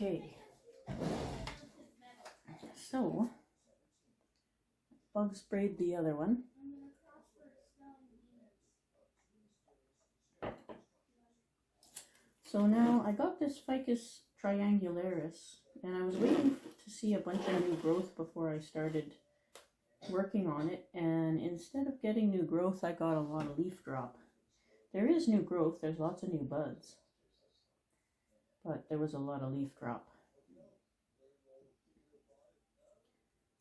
Okay, so bug sprayed the other one. So now I got this Ficus Triangularis, and I was waiting to see a bunch of new growth before I started working on it, and instead of getting new growth, I got a lot of leaf drop. There is new growth, there's lots of new buds, but there was a lot of leaf drop.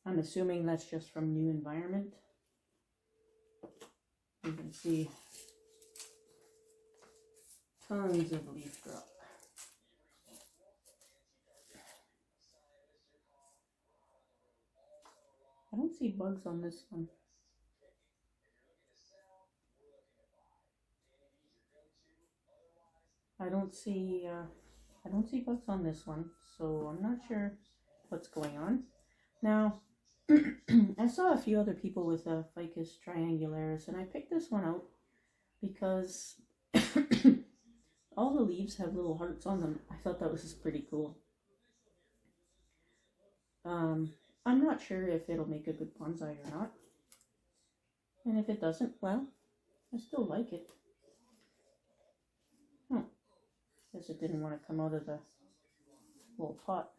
I'm assuming that's just from new environment. You can see tons of leaf drop. I don't see bugs on this one. I don't see bugs on this one, so I'm not sure what's going on. Now, I saw a few other people with a Ficus Triangularis, and I picked this one out because all the leaves have little hearts on them. I thought that was just pretty cool. I'm not sure if it'll make a good bonsai or not. And if it doesn't, well, I still like it. Guess it didn't want to come out of the little pot.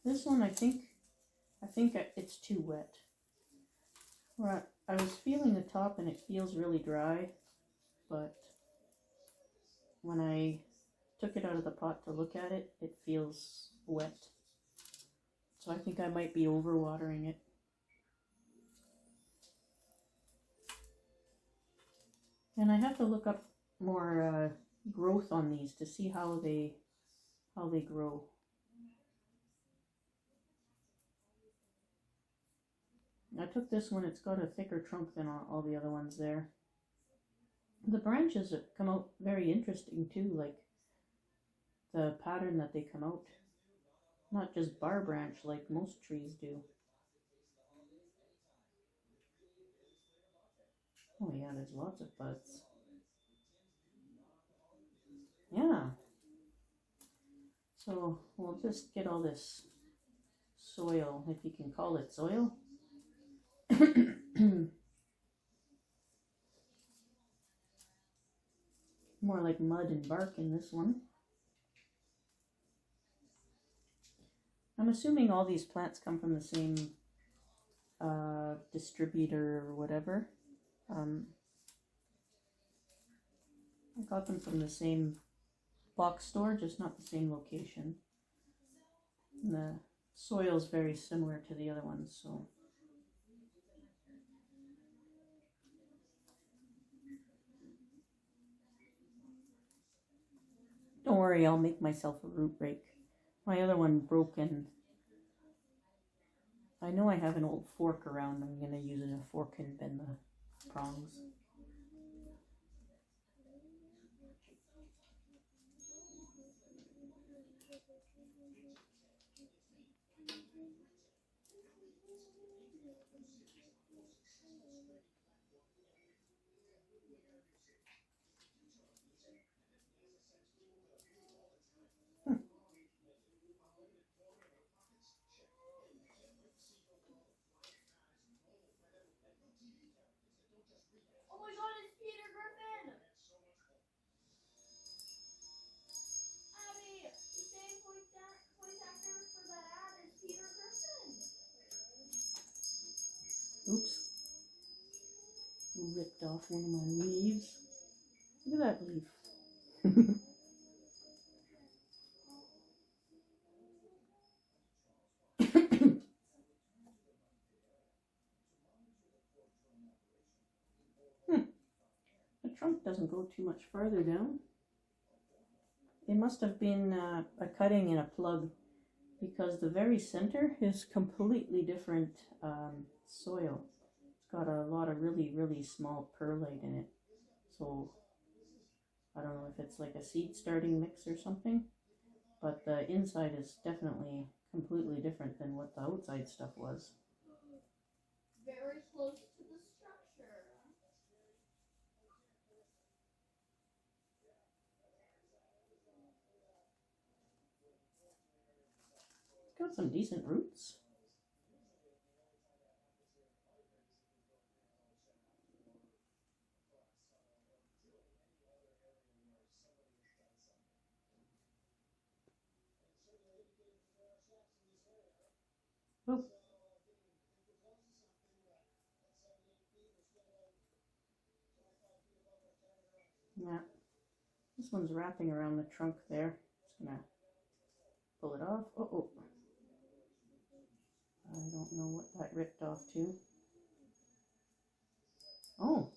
This one, I think it's too wet. Well, I was feeling the top and it feels really dry, but when I took it out of the pot to look at it, it feels wet. So I think I might be overwatering it. And I have to look up more growth on these to see how they grow. I took this one, it's got a thicker trunk than all the other ones there. The branches have come out very interesting too, like the pattern that they come out. Not just bar branch like most trees do. Oh yeah, there's lots of buds. Yeah. So we'll just get all this soil, if you can call it soil. More like mud and bark in this one. I'm assuming all these plants come from the same distributor or whatever. I got them from the same box store, just not the same location. And the soil is very similar to the other ones, so. Don't worry, I'll make myself a root rake. My other one broke, and I know I have an old fork around. I'm going to use a fork and bend the prongs. Oops. Ripped off one of my leaves. Look at that leaf. The trunk doesn't go too much farther down. It must have been a cutting in a plug, because the very center is completely different soil. It's got a lot of really, really small perlite in it. So I don't know if it's like a seed starting mix or something, but the inside is definitely completely different than what the outside stuff was. Very close to the structure. Got some decent roots. Oh. Yeah. This one's wrapping around the trunk there. Just gonna pull it off. Oh. I don't know what that ripped off to. Oh.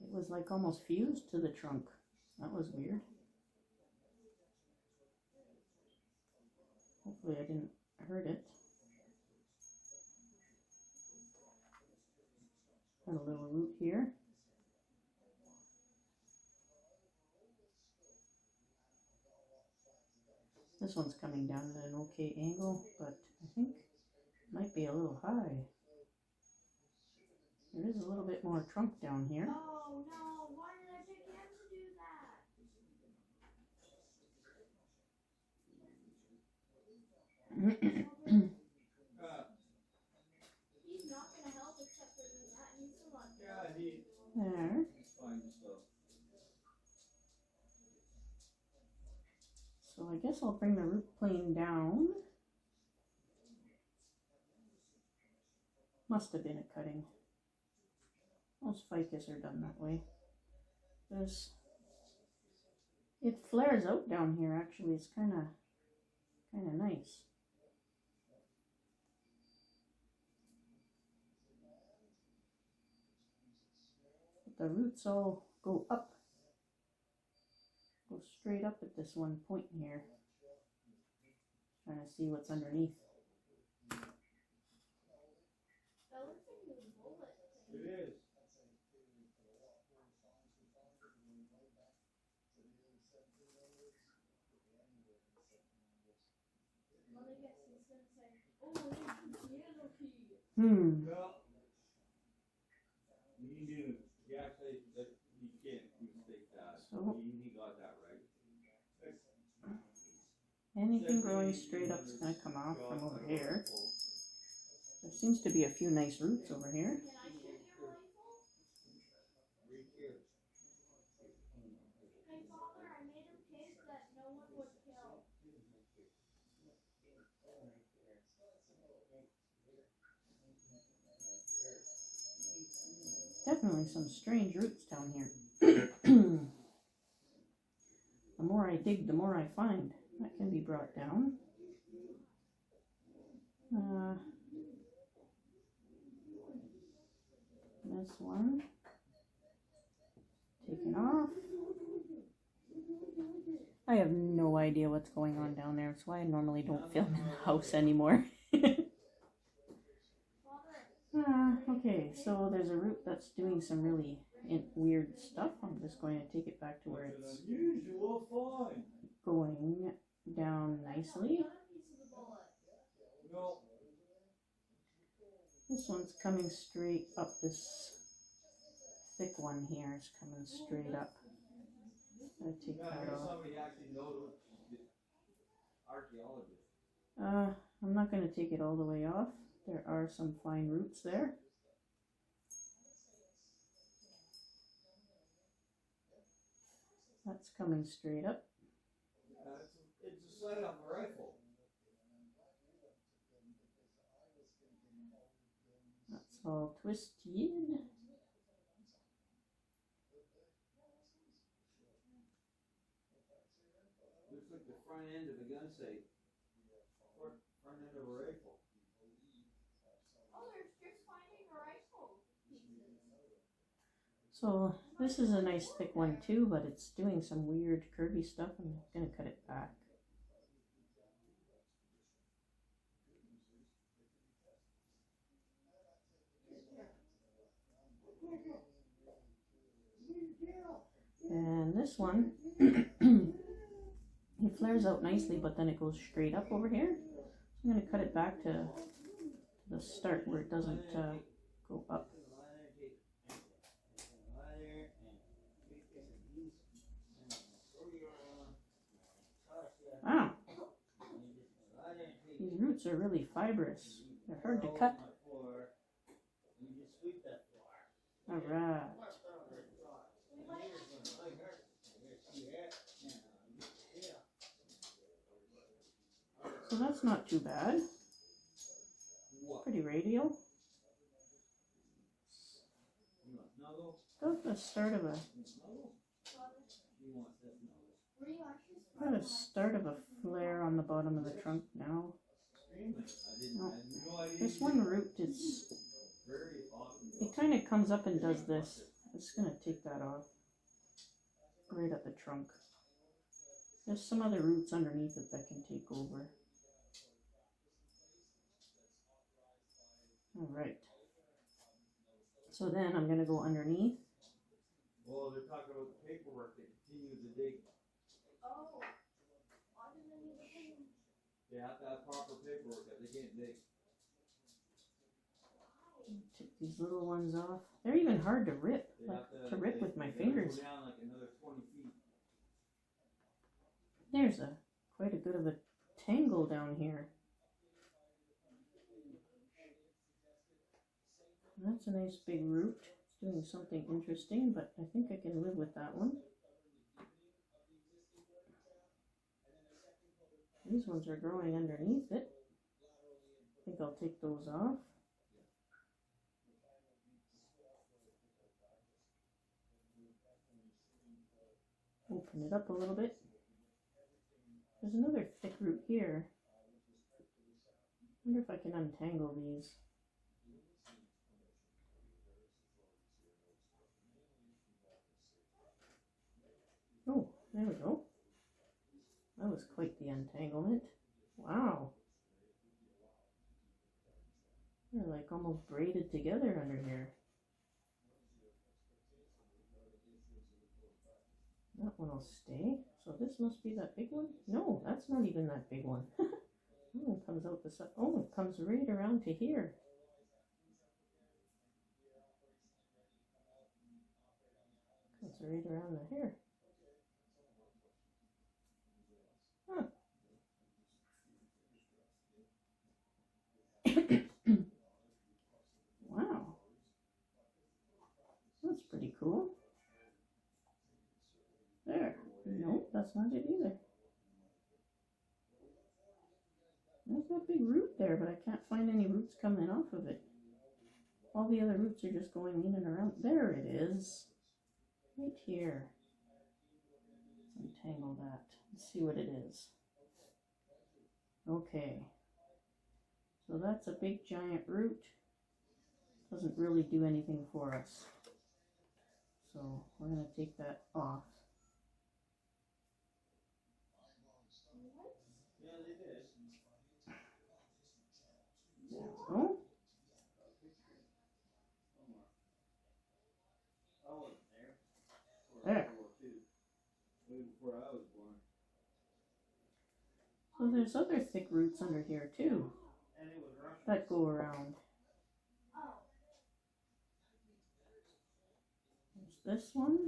It was like almost fused to the trunk. That was weird. Hopefully I didn't hurt it. Got a little root here. This one's coming down at an okay angle, but I think it might be a little high. There is a little bit more trunk down here. Oh no, why did I pick him to do that? He's not going to help except for doing that. He's the one. There. So I guess I'll bring the root plane down. Must have been a cutting. Most ficus are done that way. It flares out down here actually. It's kind of nice. But the roots all go up. Go straight up at this one point here. Trying to see what's underneath. That looks like a bullet. It is. Let me guess, he's going to say, oh, it's a piano key. Well, you actually, you can't mistake that. So He got that right. anything growing straight up is going to come off from over here. There seems to be a few nice roots over here. Can I shoot your rifle? Hey, Father, I made a case that no one would kill. Definitely some strange roots down here. The more I dig, the more I find. That can be brought down. This one taken off. I have no idea what's going on down there. That's why I normally don't film in the house anymore. Okay, so there's a root that's doing some really weird stuff. I'm just going to take it back to where it's going down nicely. No. This one's coming straight up. This thick one here is coming straight up. Gotta take that off. Somebody actually knows archaeologist. I'm not going to take it all the way off. There are some fine roots there. That's coming straight up. It's a sight on a rifle. That's all twisted. Looks like the front end of a gun sight. Front end of a rifle. Oh, there's just finding a rifle pieces. So this is a nice thick one too, but it's doing some weird curvy stuff. I'm going to cut it back. And this one, it flares out nicely, but then it goes straight up over here. So I'm going to cut it back to the start where it doesn't go up. Wow. These roots are really fibrous. They're hard to cut. Alright. So that's not too bad. Pretty radial. About the start of a flare on the bottom of the trunk now. No. This one root is, it kind of comes up and does this. I'm just going to take that off right at the trunk. There's some other roots underneath it that can take over. Alright. So then I'm going to go underneath. Well, they're talking about the paperwork that continues to dig. Oh, why didn't they need the thing? They have to have proper paperwork that they can't dig. Take these little ones off. They're even hard to rip. They Like, have to rip with my they fingers. Go down like another 20 feet. There's quite a bit of a tangle down here. That's a nice big root. It's doing something interesting, but I think I can live with that one. These ones are growing underneath it. I think I'll take those off. Open it up a little bit. There's another thick root here. I wonder if I can untangle these. Oh, there we go. That was quite the entanglement. Wow. They're like almost braided together under here. That one will stay. So this must be that big one? No, that's not even that big one. Oh, it comes out the side. Oh, it comes right around to here. Comes right around the hair. Huh. Wow. That's pretty cool. There. No, that's not it either. There's that big root there, but I can't find any roots coming off of it. All the other roots are just going in and around. There it is. Right here. Let's untangle that. Let's see what it is. Okay. So that's a big giant root. Doesn't really do anything for us. So we're going to take that off. Oh. There. So there's other thick roots under here too that go around. There's this one.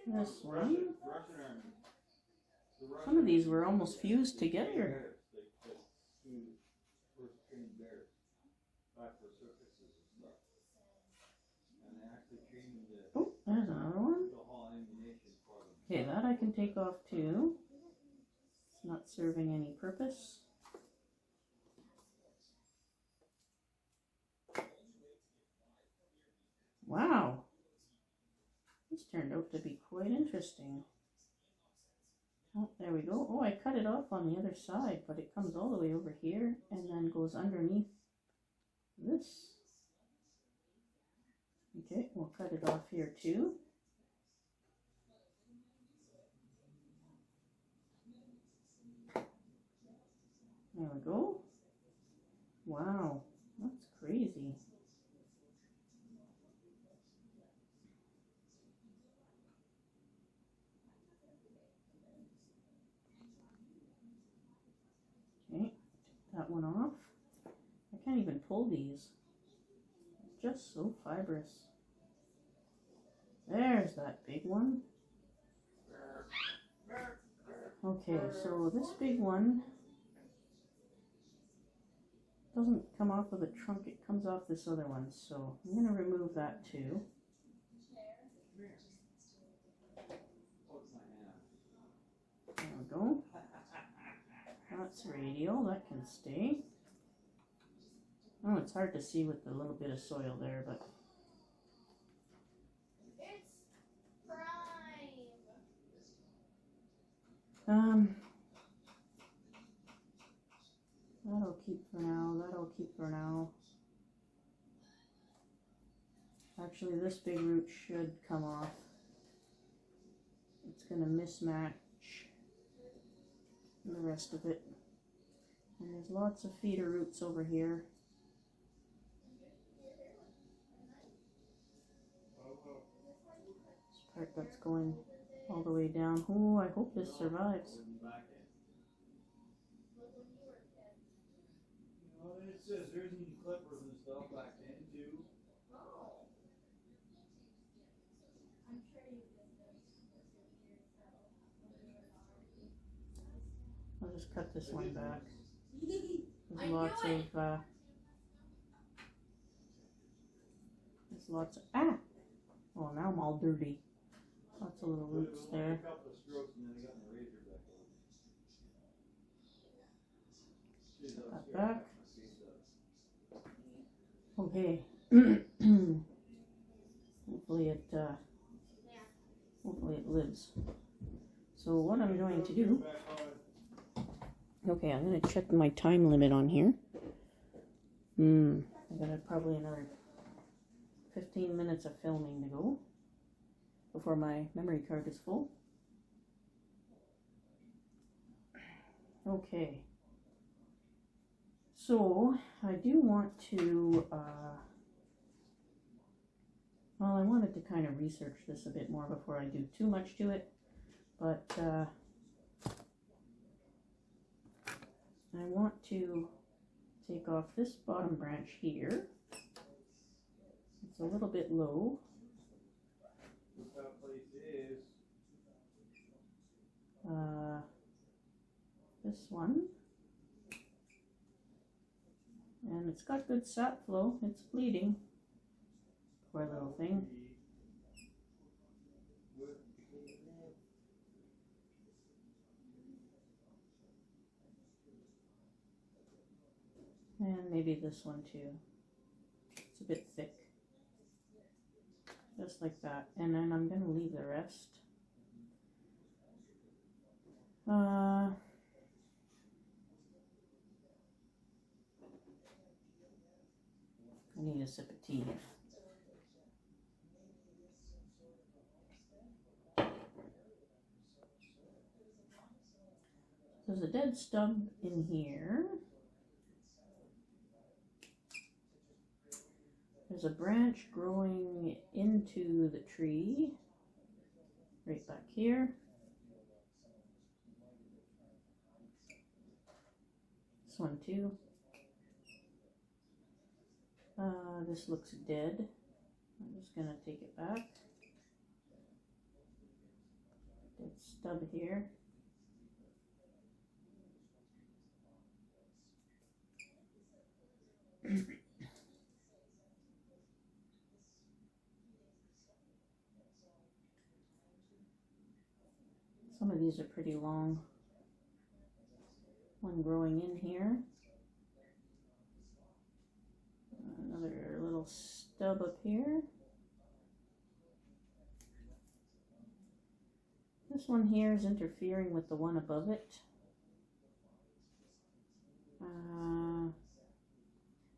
This one. Some of these were almost fused together. Oh, there's another one. Okay, that I can take off too. It's not serving any purpose. Wow. This turned out to be quite interesting. Oh, there we go. Oh, I cut it off on the other side, but it comes all the way over here and then goes underneath this. Okay, we'll cut it off here too. There we go. Wow, that's crazy. Okay, take that one off. I can't even pull these. Just so fibrous. There's that big one. Okay, so this big one doesn't come off of the trunk, it comes off this other one, so I'm going to remove that too. There we go. That's radial, that can stay. Oh, it's hard to see with the little bit of soil there, but It's prime. that'll keep for now, that'll keep for now. Actually, this big root should come off. It's gonna mismatch the rest of it. And there's lots of feeder roots over here. This part that's going all the way down. Oh, I hope this survives. Well, it says there's any clippers and stuff back then too. Oh. I'm sure you I'll just cut this one back. I There's knew lots it. of there's lots of oh, now I'm all dirty. Lots of little roots there. A couple of strokes and then I got my razor back on. Cut back. Okay. Hopefully it lives. So what I'm going to do, okay, I'm going to check my time limit on here. I got probably another 15 minutes of filming to go before my memory card is full. Okay. So I do want to, well, I wanted to kind of research this a bit more before I do too much to it, but I want to take off this bottom branch here. It's a little bit low. What that place is. This one. And it's got good sap flow. It's bleeding. Poor little thing. And maybe this one too. It's a bit thick. Just like that. And then I'm going to leave the rest. I need a sip of tea. There's a dead stub in here. There's a branch growing into the tree right back here. This one too. This looks dead. I'm just gonna take it back. Dead stub here. Some of these are pretty long. One growing in here. Another little stub up here. This one here is interfering with the one above it.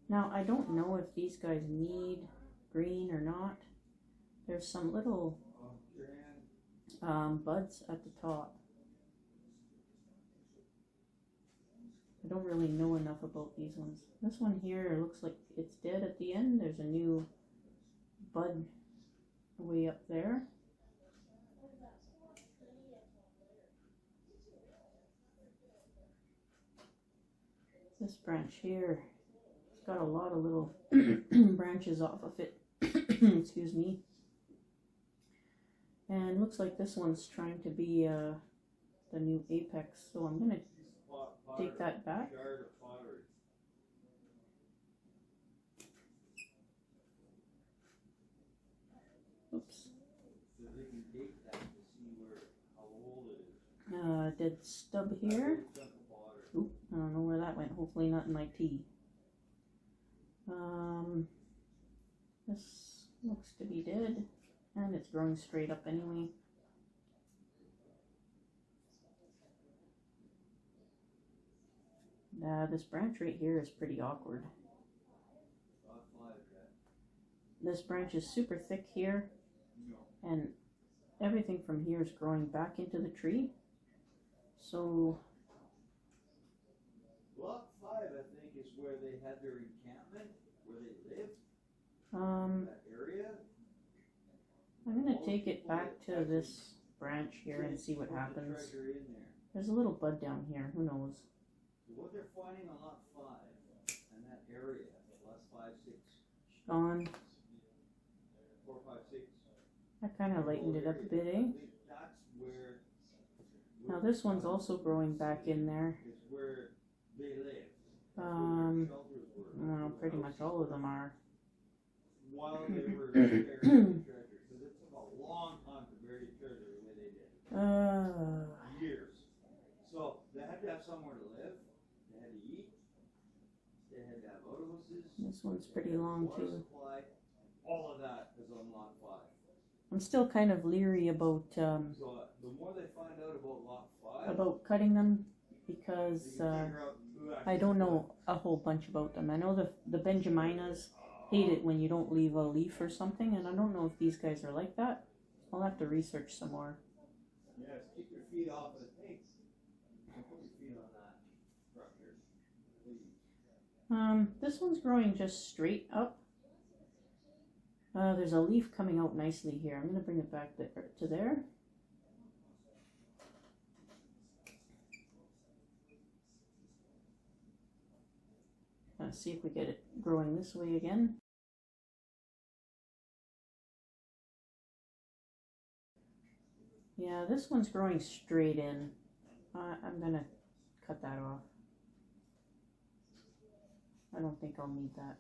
Now I don't know if these guys need green or not. There's some little buds at the top. I don't really know enough about these ones. This one here looks like it's dead at the end. There's a new bud way up there. This branch here, it's got a lot of little branches off of it. Excuse me. And looks like this one's trying to be the new apex, so I'm gonna take that back. Oops. So they can date that to see how old it is. Dead stub here. Chunk of water. Oop, I don't know where that went. Hopefully not in my tea. This looks to be dead, and it's growing straight up anyway. This branch right here is pretty awkward. This branch is super thick here, and everything from here is growing back into the tree. So Lot 5, I think, is where they had their encampment, where they lived. That area. I'm gonna take it back to this branch here and see what happens. There's a little bud down here. Who knows? What they're finding on lot 5 and that area, lots 5, 6, Gone. 4, 5, 6. I kind of lightened it up a bit, eh? That's where. Now this one's also growing back in there. Is where they live. Well, pretty much all of them are. While they were burying treasure, because it took a long time to bury treasure the way they did. Years. So they had to have somewhere to live. They had to eat. They had to have outhouses. This one's pretty long water too. supply. All of that is on lot 5. I'm still kind of leery about So the more they find out about lot 5, about cutting them, because you can figure out who actually I don't know a whole bunch about them. I know the Benjaminas hate it when you don't leave a leaf or something, and I don't know if these guys are like that. I'll have to research some more. Yes, keep your feet off of the tanks. Don't put your feet on that structure, please. This one's growing just straight up. There's a leaf coming out nicely here. I'm going to bring it back to there. Let's see if we get it growing this way again. Yeah, this one's growing straight in. I'm going to cut that off. I don't think I'll need that.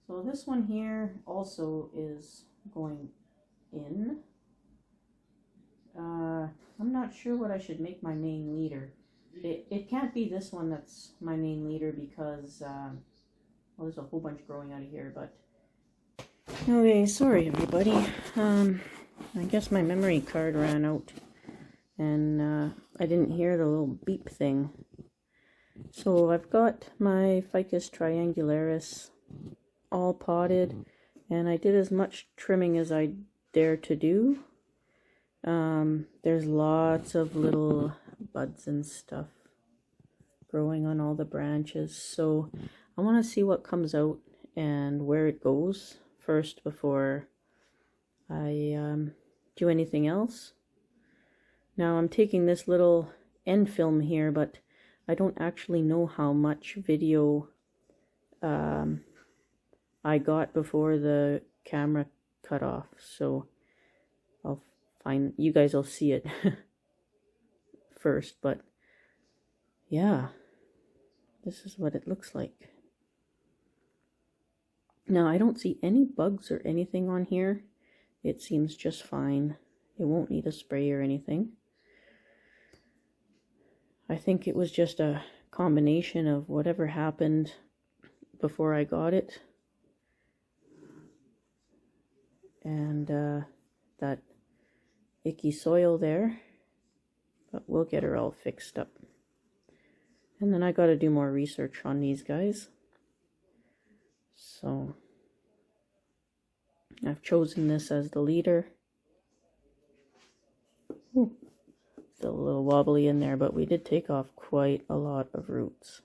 So this one here also is going in. I'm not sure what I should make my main leader. It can't be this one that's my main leader because, well, there's a whole bunch growing out of here, but... Okay, sorry everybody. I guess my memory card ran out, and I didn't hear the little beep thing. So I've got my Ficus Triangularis all potted, and I did as much trimming as I dare to do. There's lots of little buds and stuff growing on all the branches, so I want to see what comes out and where it goes first before I do anything else. Now I'm taking this little end film here, but I don't actually know how much video I got before the camera cut off, so I'll find, you guys will see it first, but yeah, this is what it looks like. Now I don't see any bugs or anything on here. It seems just fine. It won't need a spray or anything. I think it was just a combination of whatever happened before I got it and that icky soil there, but we'll get her all fixed up. And then I got to do more research on these guys. So I've chosen this as the leader. Ooh, still a little wobbly in there, but we did take off quite a lot of roots.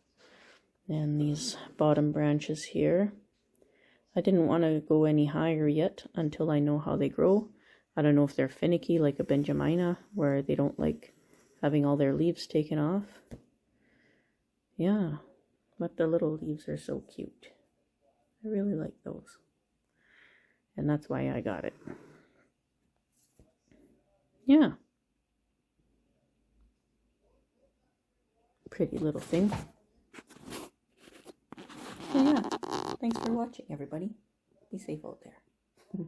And these bottom branches here, I didn't want to go any higher yet until I know how they grow. I don't know if they're finicky like a Benjamina, where they don't like having all their leaves taken off. Yeah, but the little leaves are so cute. I really like those. And that's why I got it. Yeah. Pretty little thing. So yeah, thanks for watching, everybody. Be safe out there.